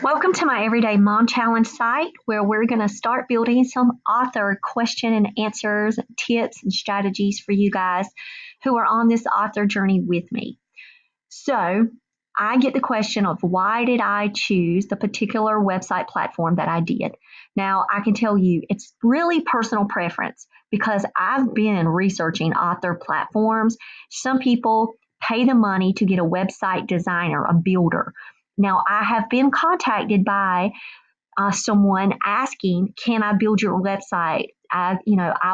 Welcome to my Everyday Mom Challenge site where we're going to start building some author question and answers, tips and strategies for you guys who are on this author journey with me. So I get the question of why did I choose the particular website platform that I did? Now, I can tell you it's really personal preference because I've been researching author platforms. Some people pay the money to get a website designer, a builder. Now, I have been contacted by someone asking, can I build your website? I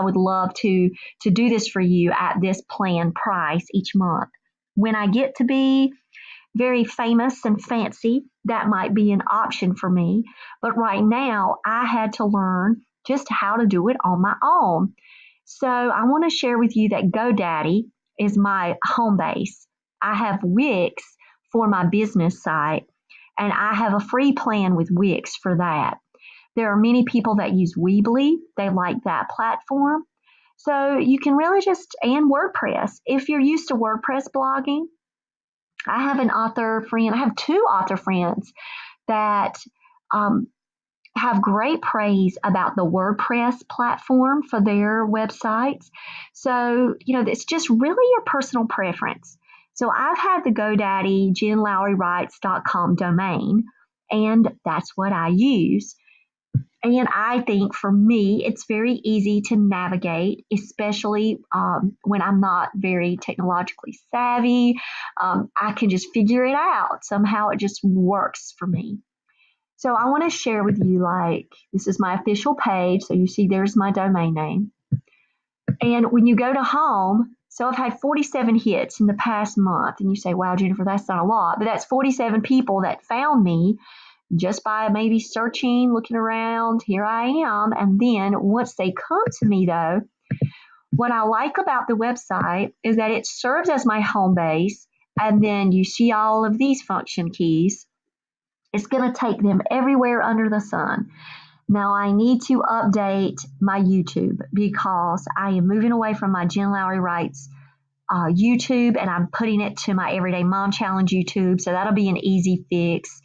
would love to do this for you at this planned price each month. When I get to be very famous and fancy, that might be an option for me. But right now, I had to learn just how to do it on my own. So I want to share with you that GoDaddy is my home base. I have Wix for my business site, and I have a free plan with Wix for that. There are many people that use Weebly. They like that platform. So you can really and WordPress. If you're used to WordPress blogging, I have an author friend. I have two author friends that have great praise about the WordPress platform for their websites. So, it's just really your personal preference. So I've had the GoDaddy JenLowryWrites.com domain, and that's what I use. And I think for me, it's very easy to navigate, especially when I'm not very technologically savvy. I can just figure it out. Somehow it just works for me. So I want to share with you, this is my official page. So you see there's my domain name. And when you go to home, so I've had 47 hits in the past month. And you say, wow, Jennifer, that's not a lot. But that's 47 people that found me just by maybe searching, looking around. Here I am. And then once they come to me, though, what I like about the website is that it serves as my home base. And then you see all of these function keys. It's going to take them everywhere under the sun. Now, I need to update my YouTube because I am moving away from my Jen Lowry Writes YouTube, and I'm putting it to my Everyday Mom Challenge YouTube. So that'll be an easy fix.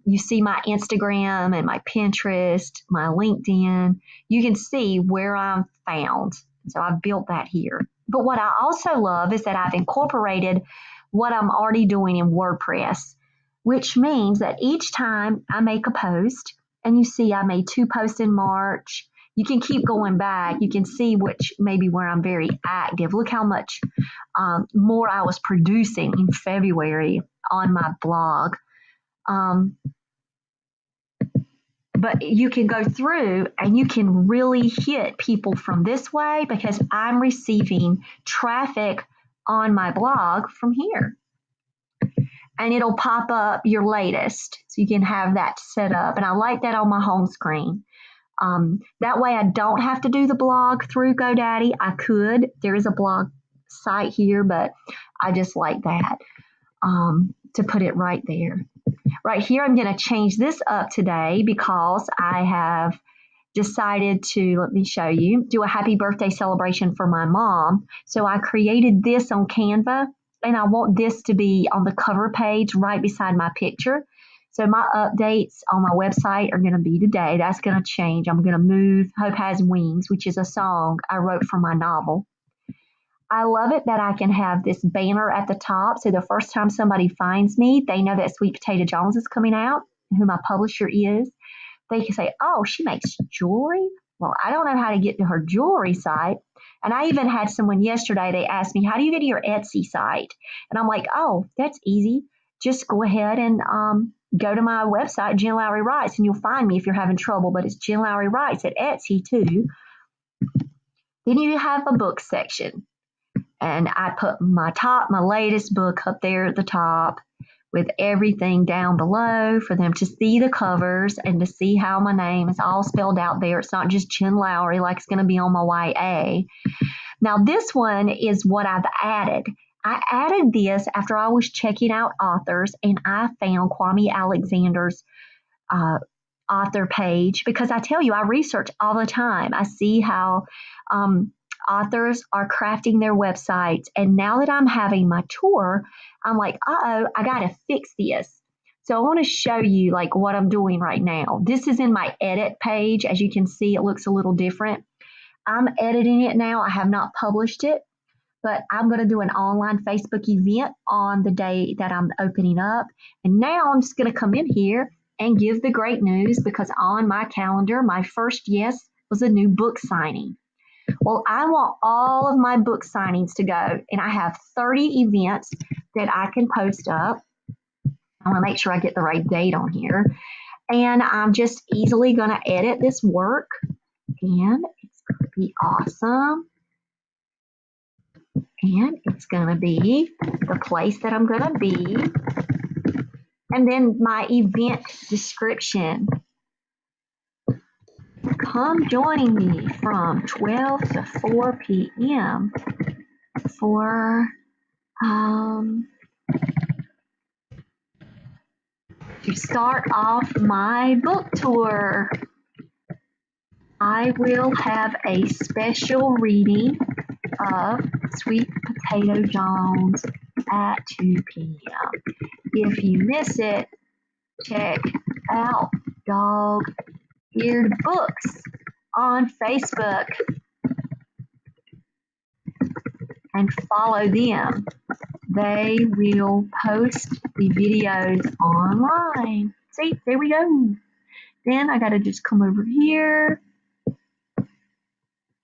You see my Instagram and my Pinterest, my LinkedIn. You can see where I'm found. So I've built that here. But what I also love is that I've incorporated what I'm already doing in WordPress, which means that each time I make a post, and you see I made 2 posts in March, you can keep going back. You can see where I'm very active. Look how much more I was producing in February on my blog. But you can go through and you can really hit people from this way because I'm receiving traffic on my blog from here. And it'll pop up your latest. So you can have that set up. And I like that on my home screen. That way I don't have to do the blog through GoDaddy. I could. There is a blog site here, but I just like that to put it right there. Right here, I'm going to change this up today because I have decided to, let me show you, do a happy birthday celebration for my mom. So I created this on Canva. And I want this to be on the cover page right beside my picture. So my updates on my website are going to be today. That's going to change. I'm going to move Hope Has Wings, which is a song I wrote for my novel. I love it that I can have this banner at the top. So the first time somebody finds me, they know that Sweet Potato Jones is coming out, who my publisher is. They can say, oh, she makes jewelry? Well, I don't know how to get to her jewelry site. And I even had someone yesterday, they asked me, how do you get to your Etsy site? And I'm like, oh, that's easy. Just go ahead and go to my website, Jen Lowry Writes, and you'll find me if you're having trouble. But it's Jen Lowry Writes at Etsy too. Then you have a book section. And I put my latest book up there at the top with everything down below for them to see the covers and to see how my name is all spelled out there. It's not just Jen Lowry like it's going to be on my YA. Now, this one is what I've added. I added this after I was checking out authors, and I found Kwame Alexander's author page because I tell you, I research all the time. I see how authors are crafting their websites. And now that I'm having my tour, I'm like, I got to fix this. So I want to show you like what I'm doing right now. This is in my edit page. As you can see, it looks a little different. I'm editing it now. I have not published it, but I'm going to do an online Facebook event on the day that I'm opening up. And now I'm just going to come in here and give the great news, because on my calendar, my first yes was a new book signing. Well, I want all of my book signings to go, and I have 30 events that I can post up. I want to make sure I get the right date on here. And I'm just easily going to edit this work, and it's going to be awesome. And it's going to be the place that I'm going to be. And then my event description. Come join me from 12 to 4 p.m. for to start off my book tour. I will have a special reading of Sweet Potato Jones at 2 p.m. If you miss it, check out Dog Eared Books on Facebook and follow them. They will post the videos online. See, there we go. Then I got to just come over here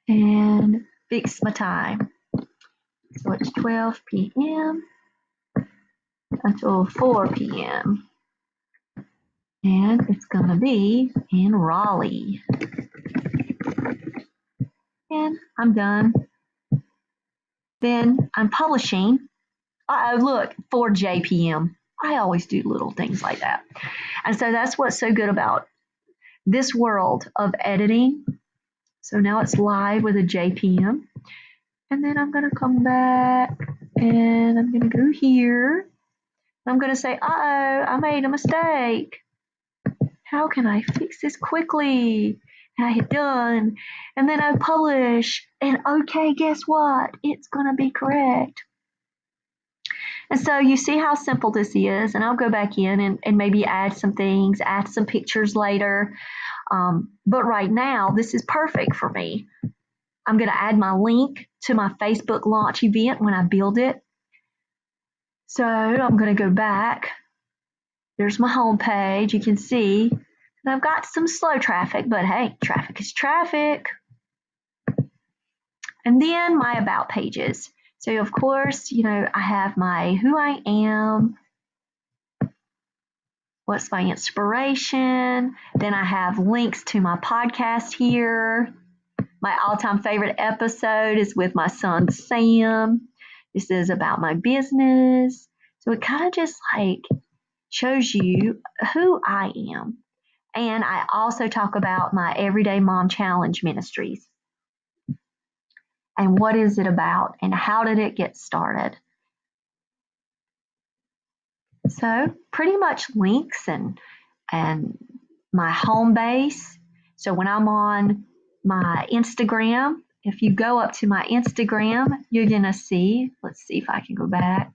and fix my time. So it's 12 p.m. until 4 p.m. And it's going to be in Raleigh. And I'm done. Then I'm publishing. Look, 4 JPM. I always do little things like that. And so that's what's so good about this world of editing. So now it's live with a JPM. And then I'm going to come back and I'm going to go here. I'm going to say, I made a mistake. How can I fix this quickly? And I hit done. And then I publish. And okay, guess what? It's going to be correct. And so you see how simple this is. And I'll go back in and maybe add some things, add some pictures later. But right now, this is perfect for me. I'm going to add my link to my Facebook launch event when I build it. So I'm going to go back. There's my home page. You can see that I've got some slow traffic, but hey, traffic is traffic. And then my about pages. So of course, I have my who I am, what's my inspiration. Then I have links to my podcast here. My all-time favorite episode is with my son, Sam. This is about my business. So it kind of just shows you who I am. And I also talk about my Everyday Mom Challenge Ministries. And what is it about? And how did it get started? So pretty much links and my home base. So when I'm on my Instagram, if you go up to my Instagram, you're going to see, let's see if I can go back.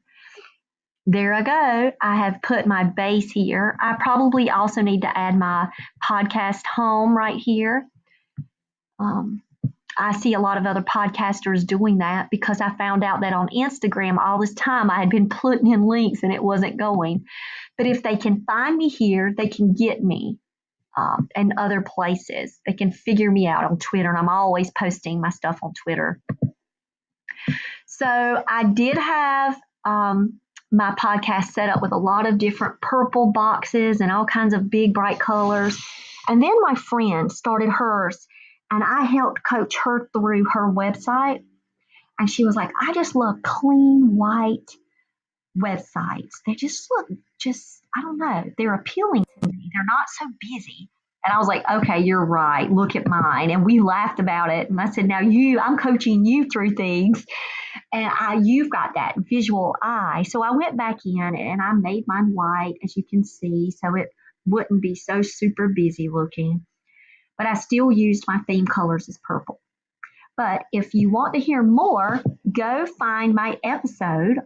There I go. I have put my base here. I probably also need to add my podcast home right here. I see a lot of other podcasters doing that because I found out that on Instagram all this time I had been putting in links and it wasn't going. But if they can find me here, they can get me and other places. They can figure me out on Twitter, and I'm always posting my stuff on Twitter. So I did have my podcast set up with a lot of different purple boxes and all kinds of big bright colors. And then my friend started hers, and I helped coach her through her website. And she was like, I just love clean white websites. They just look I don't know, they're appealing to me. They're not so busy. And I was like, okay, you're right. Look at mine. And we laughed about it. And I said, now I'm coaching you through things. And you've got that visual eye. So I went back in and I made mine white, as you can see, so it wouldn't be so super busy looking. But I still used my theme colors as purple. But if you want to hear more, go find my episode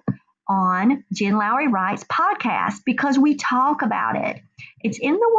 on Jen Lowry Writes podcast because we talk about it. It's in the